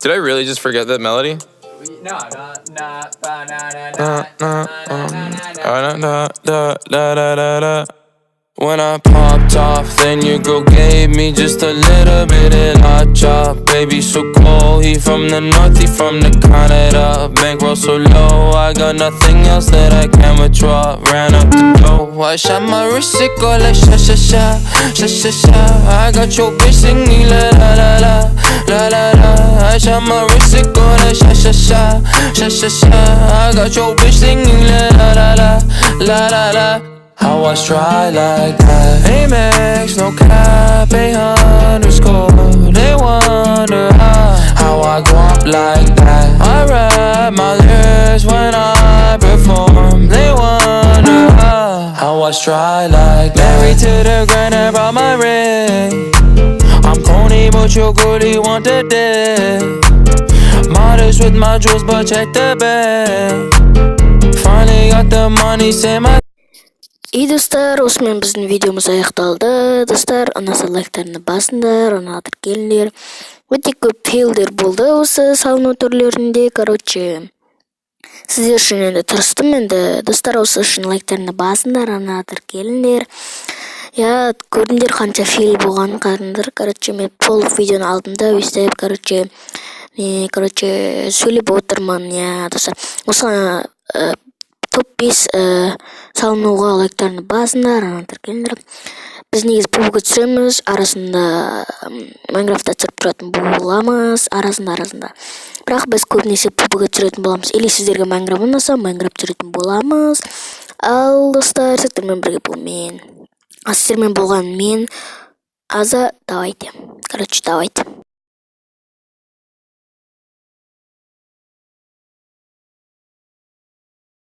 Did I really just forget that melody? No, When I popped off, then your girl gave me just a little bit of hot chop. Baby so cold, he from the north, he from the Canada. Bankroll so low, I got nothing else that I can withdraw. Ran up the dough, I shot my wrist, it go like sha sha sha, sha sha sha. I got your bitch singing la la la la, la la la. I shot my wrist, it go like sha sha sha, sha sha sha. I got your bitch singing la la la la, la la la. How I try like that. Amex, no cap, _. They wonder how I go up like that. I rap my lyrics when I perform. They wonder how I try like that. Married to the grind, I brought my ring. I'm corny, but your girlie want the dick. Modest with my jewels, but check the bag. Finally got the money, say my. И достар, осымен біздің видеомыз аяқталды. Достар, ұнаса лайктарына басыңдар, ұнатыр тіркеліңдер. Өте көп фейлдер болды осы салыну түрлерінде. Короче, сіздер үшін енді тырыстым енді. Достар, осы үшін лайктарына басыңдар, ұнатыр тіркеліңдер. Я көрдіңдер қанша фейл болғанын қарыңдар. Короче, мен толық видеоны алдымда өстіп, короче, сөйлеп отырмын. Я достар, осыған топ-5 салынуға лайктарына басыңдар, тіркеліңдер. Біз негізі пубг түсіреміз, арасында Майнкрафтта түсіріп тұратын боламыз, арасында. Бірақ біз көбінесе пубг түсіретін боламыз. Или сіздерге Майнкрафт ұнаса, Майнкрафт түсіретін боламыз. Ал достар, сіздермен бірге бұл мен. Сіздермен болған мен. Аза, давайте. Короче, давайте.